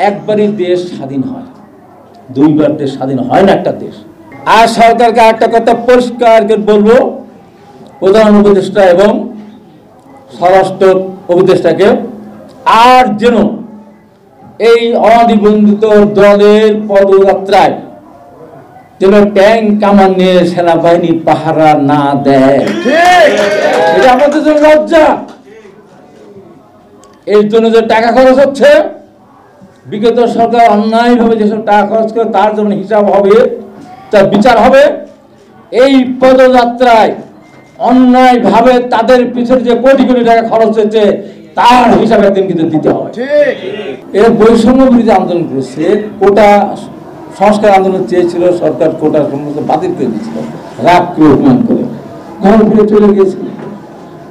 একবারই দেশ স্বাধীন হয়, দুইবার দেশ স্বাধীন হয় না একটা দেশ। আর সরকারকে একটা কথা পরিষ্কার করে বলবো, প্রধান উপদেষ্টা এবং স্বরাষ্ট্র উপদেষ্টাকে, আর যেন এই অনিবন্ধিত দলের পদযাত্রায় যেন ট্যাঙ্ক কামান নিয়ে সেনাবাহিনী পাহারা না দেয়। এটা আমাদের জন্য লজ্জা। এর জন্য যে টাকা খরচ হচ্ছে, বিগত সরকার অন্যায়ভাবে যেসব টাকা খরচ করে তার জন্য হিসাব হবে, তার বিচার হবে। এই পদযাত্রায় অন্যায়ভাবে তাদের পিছনে যে কোটি কোটি টাকা খরচ হয়েছে তার হিসাব একদিন কিন্তু দিতে হবে। এরা বৈষম্য বিরোধী আন্দোলন করেছে, কোটা সংস্কার আন্দোলন চেয়েছিল, সরকার কোটা সম্পর্কে বাতিল করে দিয়েছিল, রাগ করে অভিমান করে ঘর ফিরে চলে গিয়েছিল।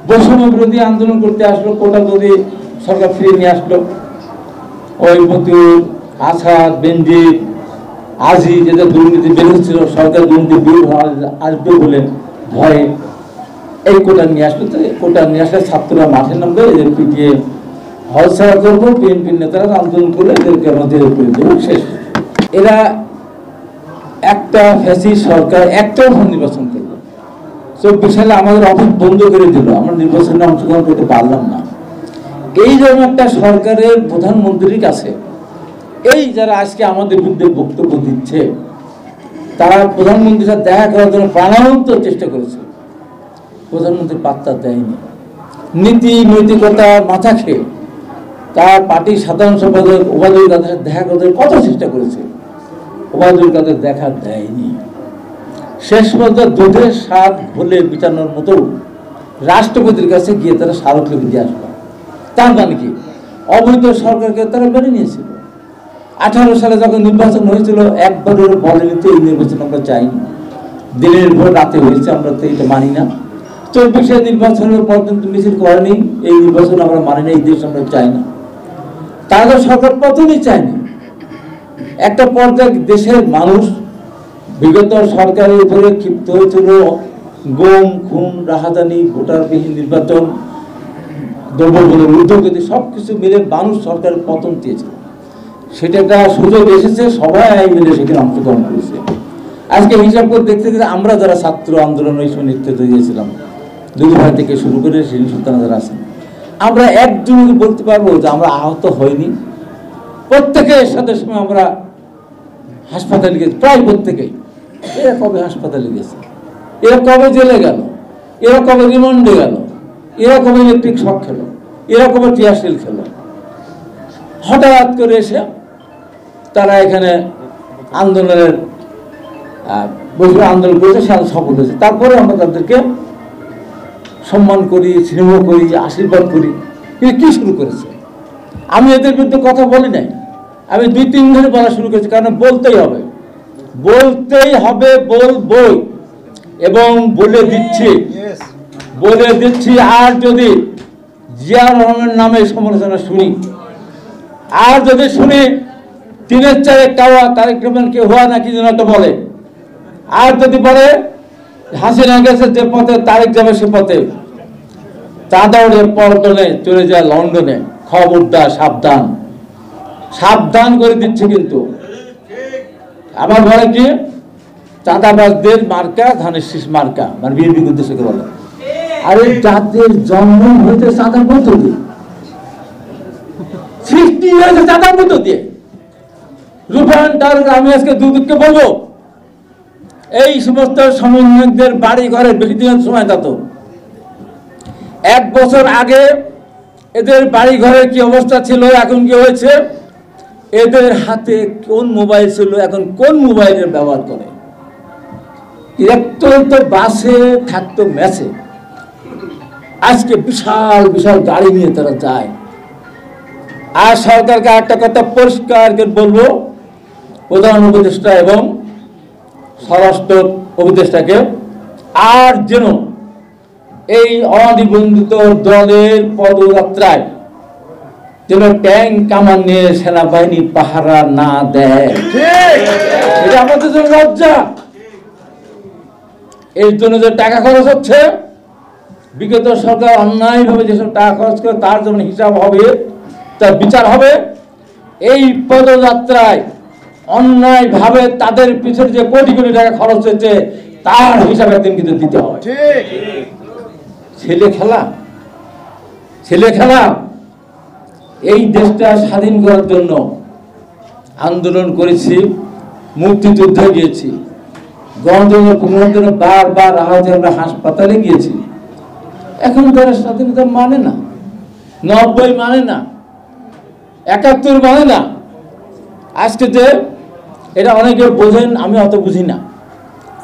বৈষম্য বিরোধী আন্দোলন করতে আসলো, কোটা যদি সরকার ফিরে নিয়ে আসলো, ওই মতিউর, আসাদ, বেনজির, আজি যেটা দুর্নীতি বেরোচ্ছিল, সরকার দুর্নীতি বিরোধী আসবে বলে ভয়ে এই কোটা নিয়ে আসলো। তো কোটা নিয়ে আসলে ছাত্ররা মাঠে নামবে, এদের পিটিয়ে হলছাড়া করবো, বিএনপির নেতারা আন্দোলন করে এদেরকে আমাদের শেষ। এরা একটা ফ্যাসিস্ট সরকার একটাও নির্বাচন করলো, 24 সালে আমাদের অফিস বন্ধ করে দিল, আমরা নির্বাচনে অংশগ্রহণ করতে পারলাম না। এই জন্য একটা সরকারের প্রধানমন্ত্রীর কাছে এই যারা আজকে আমাদের বিরুদ্ধে বক্তব্য দিচ্ছে, তারা প্রধানমন্ত্রীর সাথে দেখা করার জন্য প্রাণান্ত চেষ্টা করেছে, প্রধানমন্ত্রী পাত্তা দেয়নি। নীতি নৈতিকতা মাথা খেয়ে তার পার্টির সাধারণ সম্পাদক ওবায়দুল কাদের সাথে দেখা করতে কত চেষ্টা করেছে, ওবায়দুল কাদের দেখা দেয়নি। শেষ পর্যন্ত দুধের স্বাদ ঘোলে বিচানোর মতো রাষ্ট্রপতির কাছে গিয়ে তারা স্মারকলিপি দিয়ে আসলো। তার মানে কি, অবৈধ সরকারকে তারা মেনে নিয়েছিল। 18 সালে যখন নির্বাচন হয়েছিল একবারও বলেনি তো এই নির্বাচন আমরা চাইনি, দিনের ভোর রাতে হয়েছে, আমরা তো এটা মানি না। 24 নির্বাচনের পর কিন্তু মিছিল করেনি, এই নির্বাচন আমরা মানি না, এই দেশ আমরা চাই না। তারা সরকার পতনই চায়নি। একটা পর্যায়ে দেশের মানুষ বিগত সরকারের উপরে ক্ষিপ্ত হয়েছিল, গুম খুন রাহাজানি, ভোটারবিহীন নির্বাচন, দ্রব্যমূল্যের ঊর্ধ্বগতি সবকিছু মিলে মানুষ সরকারের পতন দিয়েছে। সেটা একটা সুযোগ এসেছে, সবাই মিলে সেখানে অংশগ্রহণ করেছে। আজকে হিসাব করে দেখতে গেলে আমরা যারা ছাত্র আন্দোলন ওই সময় নেতৃত্ব দিয়েছিলাম, দুই ভাই থেকে শুরু করে শিরিন সুলতানা যারা আছেন, আমরা একজনকে বলতে পারবো যে আমরা আহত হইনি। প্রত্যেকের সাথে সময় আমরা হাসপাতালে গেছি, প্রায় প্রত্যেকেই। এরা কবে হাসপাতালে গেছে, এরা কবে জেলে গেল, এরা কবে রিমান্ডে গেল, এরা কবে ইলেকট্রিক শক খেলো, এরা কবে টিয়ারশেল খেলো। হঠাৎ করে এসে তারা এখানে আন্দোলনের বৈষম্য আন্দোলন করেছে, সারা সফল হয়েছে। তারপরে আমরা তাদেরকে সম্মান করি, স্নেহ করি, আশীর্বাদ করি। কিন্তু কি শুরু করেছে? আমি এদের বিরুদ্ধে কথা বলি নাই, আমি 2-3 ধরে বলা শুরু করেছি, কারণ বলতেই হবে, বলবই এবং বলে দিচ্ছি। আর যদি জিয়া রহমানের নামে সমালোচনা শুনি, আর যদি শুনি 3-এর 4 কাওয়া তারেক রহমানকে হওয়া নাকি যেন একটা বলে, আর যদি বলে হাসিনা গেছে যে পথে তারেক যাবে সে পথে, চাঁদা উড়ে পল্টনে চলে যায় লন্ডনে, খবরদার, সাবধান করে দিচ্ছে। কিন্তু আমার বলে কি, চাঁদাবাজদের মার্কা ধানের শীষ মার্কা, মানে বিএনপি উদ্দেশ্যে বলে। আরে যাদের জন্ম হয়েছে চাঁদার মধ্য দিয়ে, সৃষ্টি হয়েছে চাঁদার মধ্য দিয়ে, রূপায়ণটার আমি আজকে দুদককে বলবো, এই সমস্ত সমন্বয়কদের বাড়ি ঘরে বেশি দিনের সময় যেত। 1 বছর আগে এদের বাড়ি ঘরের কি অবস্থা ছিল, এখন কি হয়েছে, এদের হাতে কোন মোবাইল ছিল, এখন কোন মোবাইলের ব্যবহার করে। একটু তো বাসে থাকতো ম্যাচে, আজকে বিশাল বিশাল গাড়ি নিয়ে তারা যায়। আর সরকারকে একটা কথা পরিষ্কার করে বলবো, প্রধান উপদেষ্টা এবং স্বরাষ্ট্র উপদেষ্টাকে, আর যেন এই অনিবন্ধিত দলের পদযাত্রায় যেন ট্যাঙ্ক কামান নিয়ে সেনাবাহিনী পাহারা না দেয়। এটা আমাদের জন্য লজ্জা। এর জন্য যে টাকা খরচ হচ্ছে, বিগত সরকার অন্যায়ভাবে যেসব টাকা খরচ করে তার জন্য হিসাব হবে, তার বিচার হবে। এই পদযাত্রায় অন্যায়ভাবে তাদের পিছনে যে কোটি কোটি টাকা খরচ হয়েছে তার হিসাব একদিন কিন্তু দিতে হবে। ছেলে খেলা এই দেশটা স্বাধীন করার জন্য আন্দোলন করেছি, মুক্তিযুদ্ধে গিয়েছি, গণতন্ত্র পুনরুদ্ধারের জন্য বারবার আহত আমরা হাসপাতালে গিয়েছি। এখন তারা স্বাধীনতা মানে না, 90 মানে না, 71 মানে না। আজকে যে এটা অনেকে বোঝেন, আমি অত বুঝি না।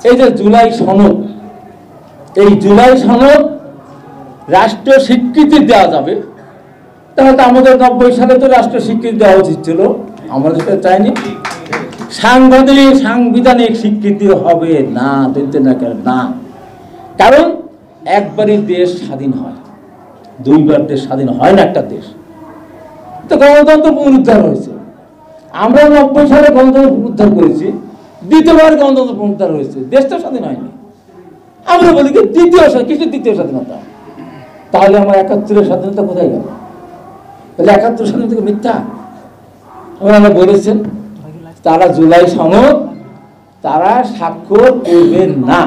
এই যে জুলাই সনদ, এই জুলাই সনদ রাষ্ট্রীয় স্বীকৃতি দেওয়া যাবে, তাহলে তো আমাদের 90 সালে তো রাষ্ট্রীয় স্বীকৃতি দেওয়া উচিত ছিল, আমাদের তো চাইনি। সাংবিধানিক স্বীকৃতি হবে না, দিতে না, কারণ একবারই দেশ স্বাধীন হয়, দুইবার দেশ স্বাধীন হয় না একটা দেশ। তো গণতন্ত্র পুনরুদ্ধার হয়েছে, আমরা 90 সালে গণতন্ত্র পুনরুদ্ধার করেছি, দ্বিতীয়বার গণতন্ত্র পুনরুদ্ধার হয়েছে, দেশটা স্বাধীন হয়নি। আমরা বলি কি দ্বিতীয় স্বাধীনতা, তাহলে আমার 71-এর স্বাধীনতা কোথায় গেল? তাহলে 71 স্বাধীনতা মিথ্যা? ওনারা বলেছেন তারা জুলাই সনদ তারা স্বাক্ষর করবেন না,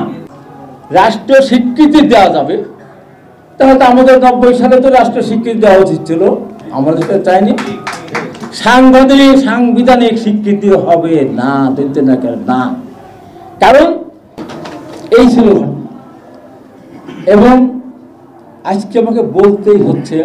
রাষ্ট্রীয় স্বীকৃতি দেওয়া যাবে, তাহলে তো আমাদের 90 সালে তো রাষ্ট্রীয় স্বীকৃতি দেওয়া উচিত ছিল, আমাদের তো চাইনি। সাংবিধানিক স্বীকৃতি হবে না, দিতে না, কারণ এই ছিল। এবং আজকে আমাকে বলতেই হচ্ছে